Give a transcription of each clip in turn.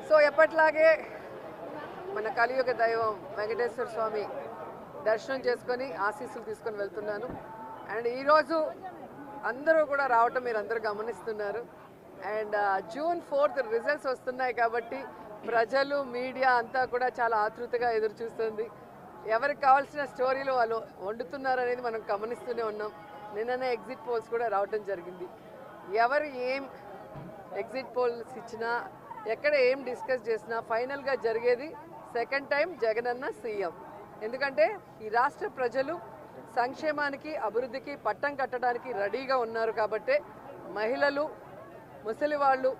So ఎప్పట్లాగే మన కలియుగ దైవం వెంకటేశ్వర స్వామి దర్శనం చేసుకొని ఆశీస్సులు తీసుకొని వెళ్తున్నాను. అండ్ ఈరోజు అందరూ కూడా రావటం మీరు అందరూ గమనిస్తున్నారు. అండ్ June 4th రిజల్ట్స్ వస్తున్నాయి కాబట్టి ప్రజలు మీడియా అంతా కూడా చాలా ఆతృతగా ఎదురు చూస్తుంది. ఎవరికి కావాల్సిన స్టోరీలు వాళ్ళు వండుతున్నారు అనేది మనం గమనిస్తూనే ఉన్నాం. నిన్ననే ఎగ్జిట్ పోల్స్ కూడా రావటం జరిగింది. ఎవరు ఏం ఎగ్జిట్ పోల్స్ ఇచ్చినా ఎక్కడ ఏం డిస్కస్ చేసినా ఫైనల్గా జరిగేది సెకండ్ టైం జగనన్న సీఎం. ఎందుకంటే ఈ రాష్ట్ర ప్రజలు సంక్షేమానికి అభివృద్ధికి పట్టం కట్టడానికి రెడీగా ఉన్నారు. కాబట్టి మహిళలు ముసలి వాళ్ళు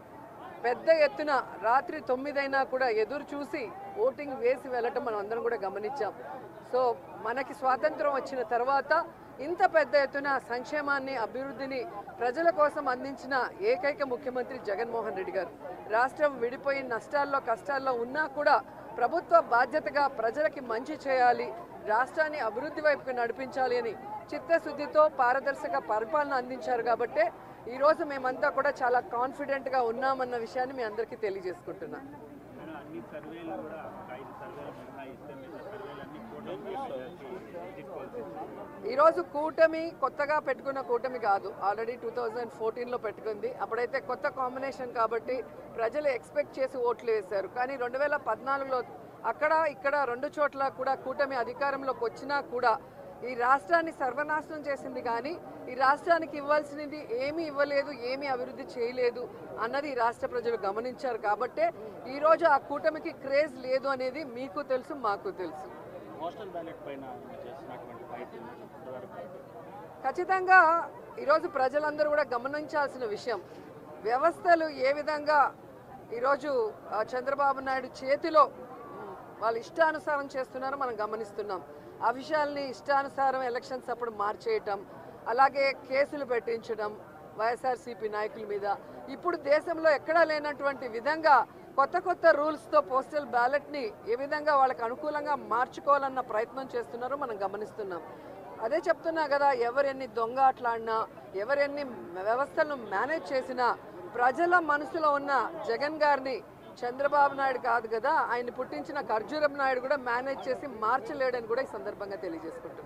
పెద్ద ఎత్తున రాత్రి 9 అయినా కూడా ఎదురు చూసి ఓటింగ్ వేసి వెళ్ళటం మనం అందరం కూడా గమనించాం. సో మనకి స్వాతంత్రం వచ్చిన తర్వాత ఇంత పెద్ద ఎత్తున సంక్షేమాన్ని అభివృద్ధిని ప్రజల కోసం అందించిన ఏకైక ముఖ్యమంత్రి జగన్మోహన్ రెడ్డి గారు. రాష్ట్రం విడిపోయి నష్టాల్లో కష్టాల్లో ఉన్నా కూడా ప్రభుత్వ బాధ్యతగా ప్రజలకి మంచి చేయాలి, రాష్ట్రాన్ని అభివృద్ధి వైపుకు నడిపించాలి అని చిత్తశుద్ధితో పారదర్శక పరిపాలన అందించారు. కాబట్టి ఈరోజు మేమంతా కూడా చాలా కాన్ఫిడెంట్గా ఉన్నామన్న విషయాన్ని మీ అందరికీ తెలియజేసుకుంటున్నాం. ఈరోజు కూటమి కొత్తగా పెట్టుకున్న కూటమి కాదు, ఆల్రెడీ 2014లో పెట్టుకుంది. అప్పుడైతే కొత్త కాంబినేషన్ కాబట్టి ప్రజలు ఎక్స్పెక్ట్ చేసి ఓట్లు వేశారు. కానీ 2014లో అక్కడ ఇక్కడ 2 చోట్ల కూడా కూటమి అధికారంలోకి వచ్చినా కూడా ఈ రాష్ట్రాన్ని సర్వనాశనం చేసింది. కానీ ఈ రాష్ట్రానికి ఇవ్వాల్సినది ఏమీ ఇవ్వలేదు, ఏమీ అభివృద్ధి చేయలేదు అన్నది ఈ రాష్ట్ర ప్రజలు గమనించారు. కాబట్టే ఈరోజు ఆ కూటమికి క్రేజ్ లేదు అనేది మీకు తెలుసు, మాకు తెలుసు. ఖచ్చితంగా ఈరోజు ప్రజలందరూ కూడా గమనించాల్సిన విషయం, వ్యవస్థలు ఏ విధంగా ఈరోజు చంద్రబాబు నాయుడు చేతిలో వాళ్ళు ఇష్టానుసారం చేస్తున్నారో మనం గమనిస్తున్నాం. ఆ విషయాల్ని ఇష్టానుసారం ఎలక్షన్స్ అప్పుడు మార్చేయటం, అలాగే కేసులు పెట్టించడం వైఎస్ఆర్సీపీ నాయకుల మీద. ఇప్పుడు దేశంలో ఎక్కడా లేనటువంటి విధంగా కొత్త కొత్త రూల్స్తో పోస్టల్ బ్యాలెట్ని ఏ విధంగా వాళ్ళకి అనుకూలంగా మార్చుకోవాలన్న ప్రయత్నం చేస్తున్నారో మనం గమనిస్తున్నాం. అదే చెప్తున్నా కదా, ఎవరెన్ని దొంగ ఆటలాడినా, ఎవరెన్ని వ్యవస్థలను మేనేజ్ చేసినా ప్రజల మనసులో ఉన్న జగన్ గారిని చంద్రబాబు నాయుడు కాదు కదా, ఆయన పుట్టించిన ఖర్జూరం నాయుడు కూడా మేనేజ్ చేసి మార్చలేడని కూడా ఈ సందర్భంగా తెలియజేసుకుంటున్నాను.